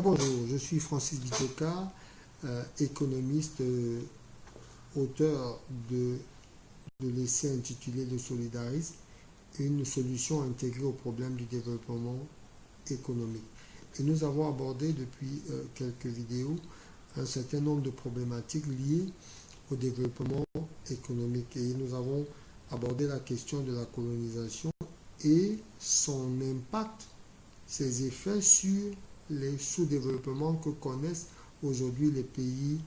Bonjour, je suis Francis Bitoka, économiste, auteur de l'essai intitulé Le solidarisme, une solution intégrée au problème du développement économique. Et nous avons abordé depuis quelques vidéos un certain nombre de problématiques liées au développement économique. Et nous avons abordé la question de la colonisation et son impact, ses effets sur les sous-développements que connaissent aujourd'hui les pays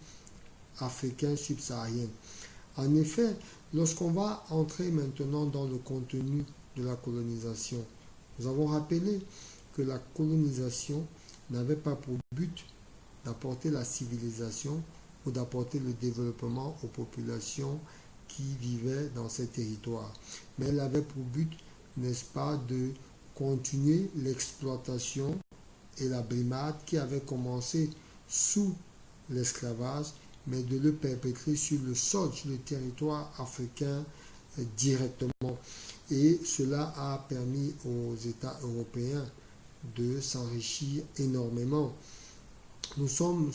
africains subsahariens. En effet, lorsqu'on va entrer maintenant dans le contenu de la colonisation, nous avons rappelé que la colonisation n'avait pas pour but d'apporter la civilisation ou d'apporter le développement aux populations qui vivaient dans ces territoires. Mais elle avait pour but, n'est-ce pas, de continuer l'exploitation et la brimade qui avait commencé sous l'esclavage, mais de le perpétrer sur le sol, sur le territoire africain directement. Et cela a permis aux États européens de s'enrichir énormément. Nous sommes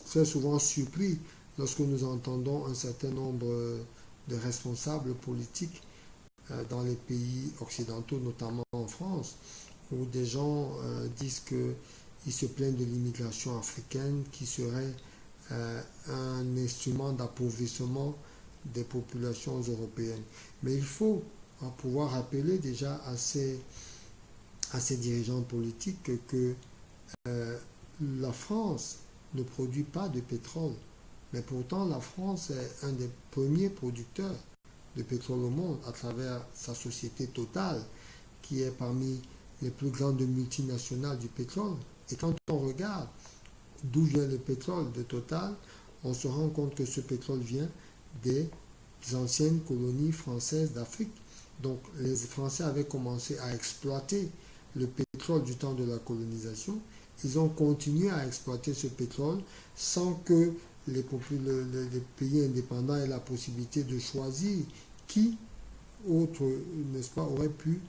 très souvent surpris lorsque nous entendons un certain nombre de responsables politiques dans les pays occidentaux, notamment en France, où des gens disent qu'ils se plaignent de l'immigration africaine qui serait un instrument d'appauvrissement des populations européennes. Mais il faut pouvoir rappeler déjà à ces dirigeants politiques que la France ne produit pas de pétrole. Mais pourtant, la France est un des premiers producteurs de pétrole au monde à travers sa société Total, qui est parmi les plus grandes multinationales du pétrole. Et quand on regarde d'où vient le pétrole de Total, on se rend compte que ce pétrole vient des anciennes colonies françaises d'Afrique. Donc les Français avaient commencé à exploiter le pétrole du temps de la colonisation. Ils ont continué à exploiter ce pétrole sans que les pays indépendants aient la possibilité de choisir qui, autre, n'est-ce pas, aurait pu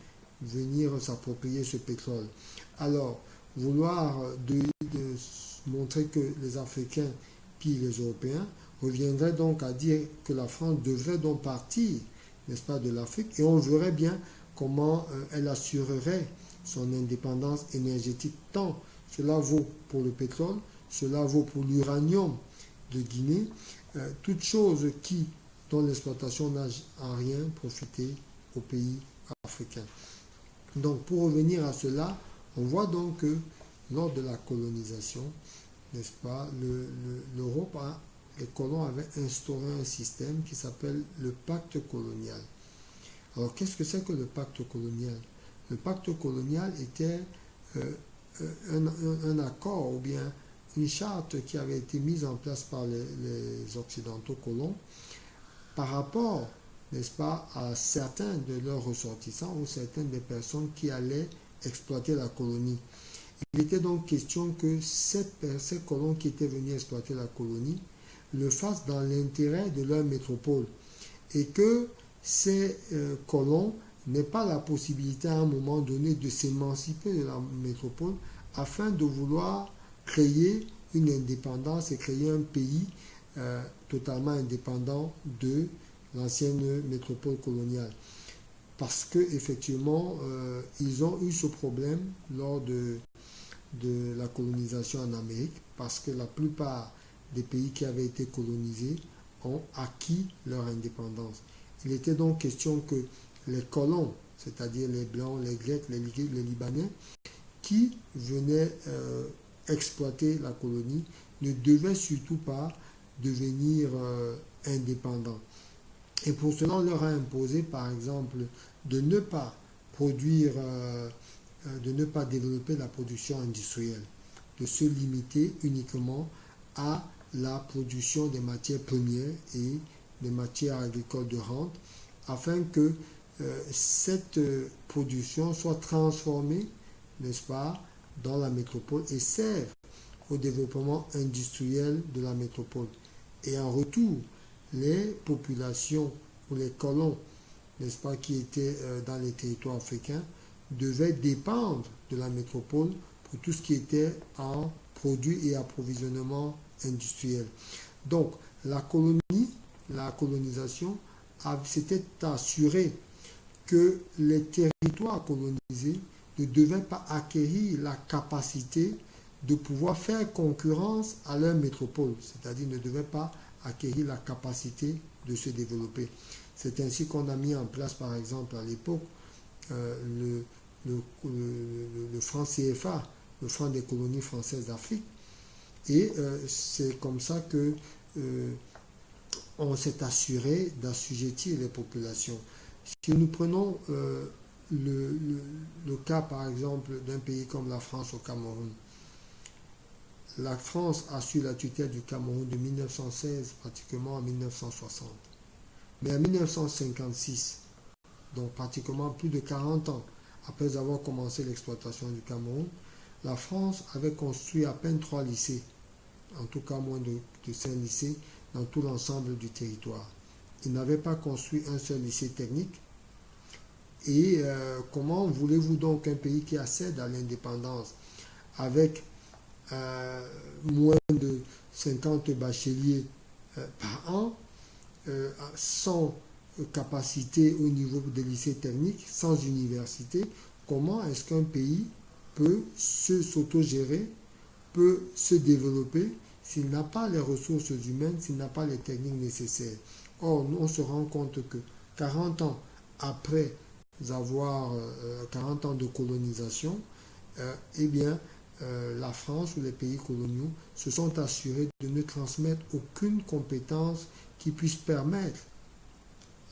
venir s'approprier ce pétrole. Alors, vouloir de montrer que les Africains pillent les Européens reviendrait donc à dire que la France devrait donc partir, n'est-ce pas, de l'Afrique, et on verrait bien comment elle assurerait son indépendance énergétique. Tant cela vaut pour le pétrole, cela vaut pour l'uranium de Guinée, toute chose dont l'exploitation n'a en rien profité aux pays africains. Donc pour revenir à cela, on voit donc que lors de la colonisation, n'est-ce pas, l'Europe, les colons avaient instauré un système qui s'appelle le pacte colonial. Alors qu'est-ce que c'est que le pacte colonial? Le pacte colonial était un accord ou bien une charte qui avait été mise en place par les Occidentaux colons par rapport, n'est-ce pas, à certains de leurs ressortissants ou certaines des personnes qui allaient exploiter la colonie. Il était donc question que ces colons qui étaient venus exploiter la colonie le fassent dans l'intérêt de leur métropole et que ces colons n'aient pas la possibilité à un moment donné de s'émanciper de la métropole afin de vouloir créer une indépendance et créer un pays totalement indépendant de l'ancienne métropole coloniale. Parce qu'effectivement, ils ont eu ce problème lors de la colonisation en Amérique, parce que la plupart des pays qui avaient été colonisés ont acquis leur indépendance. Il était donc question que les colons, c'est-à-dire les Blancs, les Grecs, les Libanais, qui venaient exploiter la colonie, ne devaient surtout pas devenir indépendants. Et pour cela, on leur a imposé, par exemple, de ne pas produire, de ne pas développer la production industrielle, de se limiter uniquement à la production des matières premières et des matières agricoles de rente, afin que cette production soit transformée, n'est-ce pas, dans la métropole et serve au développement industriel de la métropole. Et en retour, les populations ou les colons, n'est-ce pas, qui étaient dans les territoires africains, devaient dépendre de la métropole pour tout ce qui était en produits et approvisionnement industriel. Donc, la colonisation s'était assurée que les territoires colonisés ne devaient pas acquérir la capacité de pouvoir faire concurrence à leur métropole, c'est-à-dire ne devaient pas acquérir la capacité de se développer. C'est ainsi qu'on a mis en place, par exemple, à l'époque, le franc CFA, le franc des colonies françaises d'Afrique. Et c'est comme ça que on s'est assuré d'assujettir les populations. Si nous prenons le cas, par exemple, d'un pays comme la France au Cameroun, la France a su la tutelle du Cameroun de 1916 pratiquement à 1960. Mais en 1956, donc pratiquement plus de 40 ans après avoir commencé l'exploitation du Cameroun, la France avait construit à peine 3 lycées, en tout cas moins de 5 lycées dans tout l'ensemble du territoire. Il n'avait pas construit un seul lycée technique. Et comment voulez-vous donc un pays qui accède à l'indépendance avec moins de 50 bacheliers par an, sans capacité au niveau des lycées techniques, sans université, comment est-ce qu'un pays peut s'autogérer, peut se développer s'il n'a pas les ressources humaines, s'il n'a pas les techniques nécessaires? Or, on se rend compte que 40 ans après avoir 40 ans de colonisation, eh bien, la France ou les pays coloniaux se sont assurés de ne transmettre aucune compétence qui puisse permettre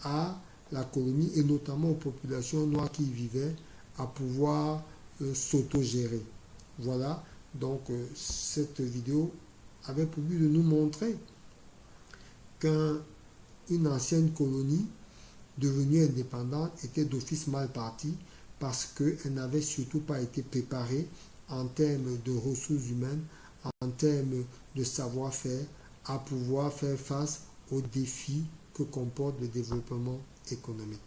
à la colonie et notamment aux populations noires qui y vivaient à pouvoir s'autogérer. Voilà, donc cette vidéo avait pour but de nous montrer qu'une ancienne colonie devenue indépendante était d'office mal partie parce qu'elle n'avait surtout pas été préparée en termes de ressources humaines, en termes de savoir-faire, à pouvoir faire face aux défis que comporte le développement économique.